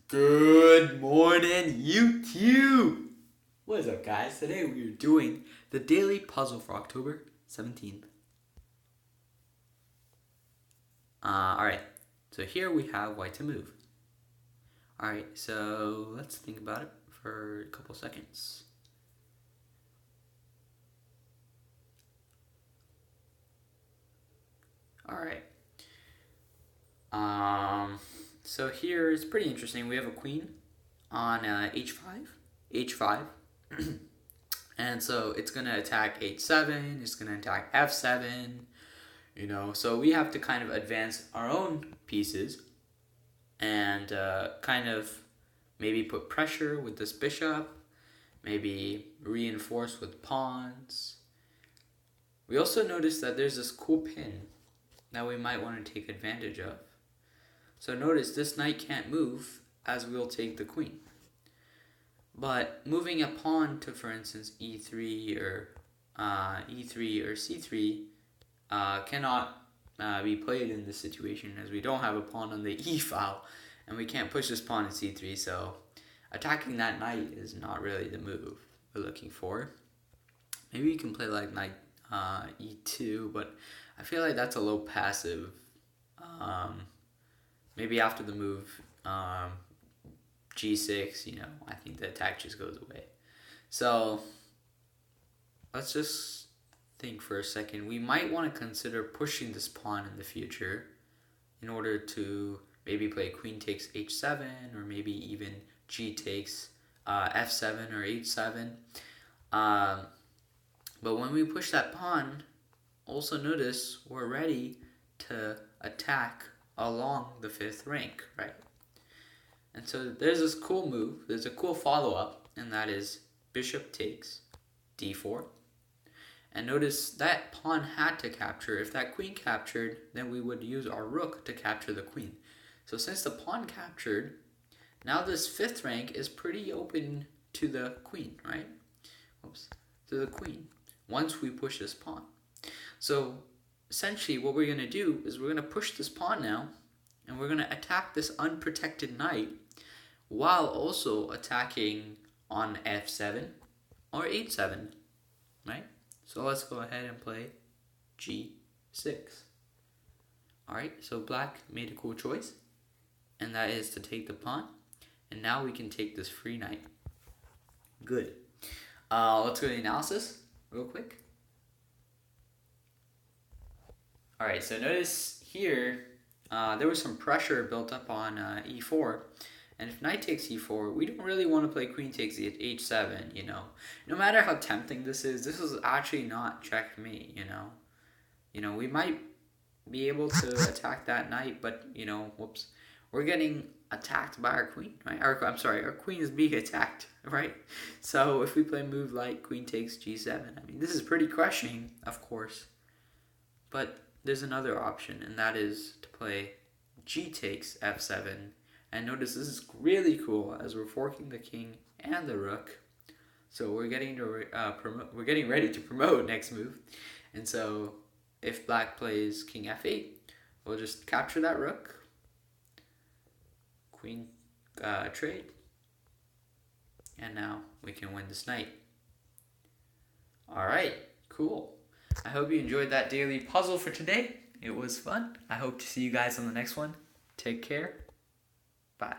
Good morning, YouTube! What is up, guys? Today we are doing the daily puzzle for October 17th. Alright, so here we have white to move. Alright, so let's think about it for a couple seconds. Alright. So here it's pretty interesting. We have a queen on h5, and so it's gonna attack h7. It's gonna attack f7. So we have to kind of advance our own pieces and kind of maybe put pressure with this bishop, maybe reinforce with pawns. We also notice that there's this cool pin that we might want to take advantage of. So notice this knight can't move as we'll take the queen. But moving a pawn to, for instance, e3 or c3 cannot be played in this situation, as we don't have a pawn on the e file and we can't push this pawn to c3, so attacking that knight is not really the move we're looking for. Maybe you can play like knight e2, but I feel like that's a low passive. Maybe after the move g6, I think the attack just goes away. So let's just think for a second. We might want to consider pushing this pawn in the future in order to maybe play queen takes h7, or maybe even g takes f7 or h7. But when we push that pawn, also notice we're ready to attack along the fifth rank, right? And so there's this cool move, there's a cool follow-up, and that is bishop takes d4. And notice that pawn had to capture. If that queen captured, then we would use our rook to capture the queen. So since the pawn captured, now this fifth rank is pretty open to the queen, right? To the queen, once we push this pawn. So essentially what we're going to do is we're going to push this pawn now, and we're going to attack this unprotected knight while also attacking on f7 or h7, right? So let's go ahead and play g6. Alright, so black made a cool choice, and that is to take the pawn, and now we can take this free knight. Good. Let's go to the analysis real quick. Alright, so notice here there was some pressure built up on e4, and if knight takes e4, we don't really want to play queen takes h7, No matter how tempting this is actually not checkmate, we might be able to attack that knight, but, whoops, we're getting attacked by our queen, right? Our queen is being attacked, right? So if we play a move like queen takes g7, this is pretty crushing, of course, but there's another option, and that is to play g takes f7. And notice this is really cool, as we're forking the king and the rook. So we're getting ready to promote next move. And so if black plays king f8, we'll just capture that rook, queen trade, and now we can win this knight. Alright, cool. I hope you enjoyed that daily puzzle for today. It was fun. I hope to see you guys on the next one. Take care. Bye.